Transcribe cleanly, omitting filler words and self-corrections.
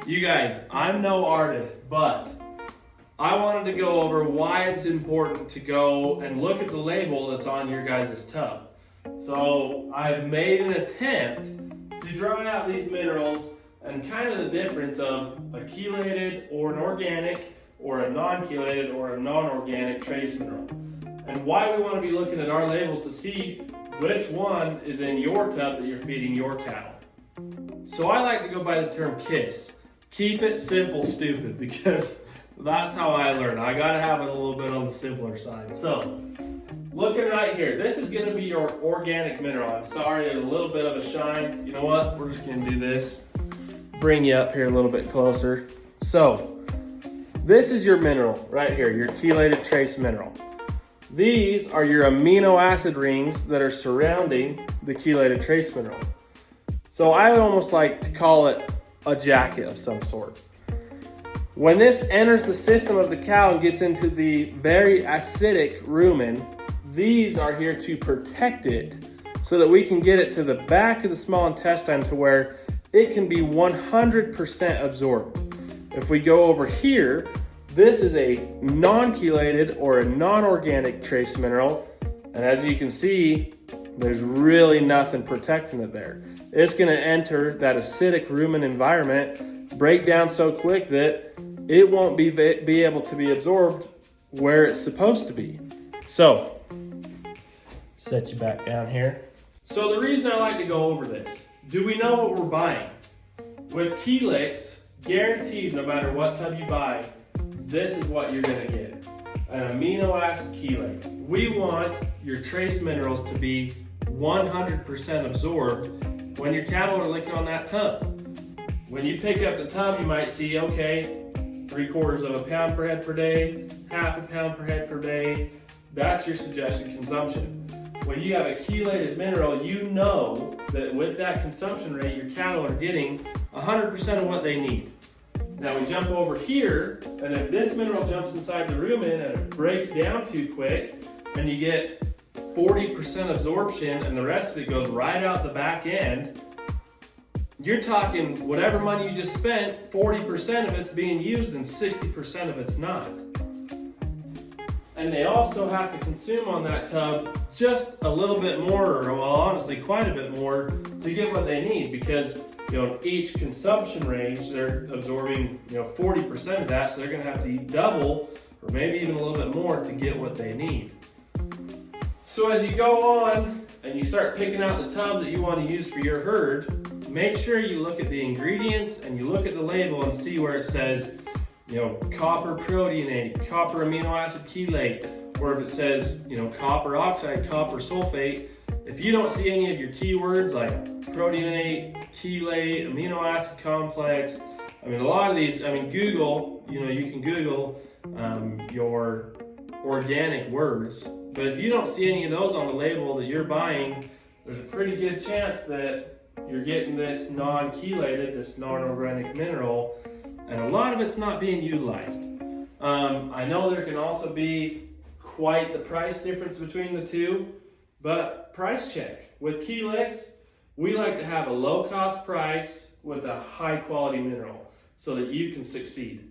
You guys, I'm no artist, but I wanted to go over why it's important to go and look at the label that's on your guys' tub. So I've made an attempt to draw out these minerals and kind of the difference of a chelated or an organic or a non-chelated or a non-organic trace mineral. And why we want to be looking at our labels to see which one is in your tub that you're feeding your cattle. So I like to go by the term KISS. Keep it simple, stupid, because that's how I learn. I gotta have it a little bit on the simpler side. So, looking right here, this is gonna be your organic mineral. I'm sorry, there's a little bit of a shine. You know what? We're just gonna do this. Bring you up here a little bit closer. So, this is your mineral right here, your chelated trace mineral. These are your amino acid rings that are surrounding the chelated trace mineral. So I would almost like to call it a jacket of some sort. When this enters the system of the cow and gets into the very acidic rumen, these are here to protect it so that we can get it to the back of the small intestine to where it can be 100% absorbed. If we go over here, this is a non-chelated or a non-organic trace mineral, and as you can see, there's really nothing protecting it there. It's gonna enter that acidic rumen environment, break down so quick that it won't be able to be absorbed where it's supposed to be. So, set you back down here. So the reason I like to go over this, do we know what we're buying? With Key-Lix, guaranteed no matter what tub you buy, this is what you're gonna get. An amino acid chelate. We want your trace minerals to be 100% absorbed when your cattle are licking on that tub. When you pick up the tub, you might see, okay, 3/4 of a pound per head per day, 1/2 pound per head per day. That's your suggested consumption. When you have a chelated mineral, you know that with that consumption rate, your cattle are getting 100% of what they need. Now we jump over here, and if this mineral jumps inside the rumen and it breaks down too quick, and you get 40% absorption and the rest of it goes right out the back end, you're talking whatever money you just spent, 40% of it's being used and 60% of it's not. And they also have to consume on that tub just a little bit more, or well, honestly, quite a bit more to get what they need, because each consumption range, they're absorbing 40% of that, so they're gonna have to eat double or maybe even a little bit more to get what they need. So as you go on and you start picking out the tubs that you want to use for your herd, make sure you look at the ingredients and you look at the label and see where it says, copper proteinate, copper amino acid chelate, or if it says, copper oxide, copper sulfate. If you don't see any of your keywords like proteinate, chelate, amino acid complex, a lot of these, Google, you can Google your organic words, but if you don't see any of those on the label that you're buying, there's a pretty good chance that you're getting this non-chelated, this non-organic mineral, and a lot of it's not being utilized. I know there can also be quite the price difference between the two, but price check. With Key-Lix, we like to have a low cost price with a high quality mineral so that you can succeed.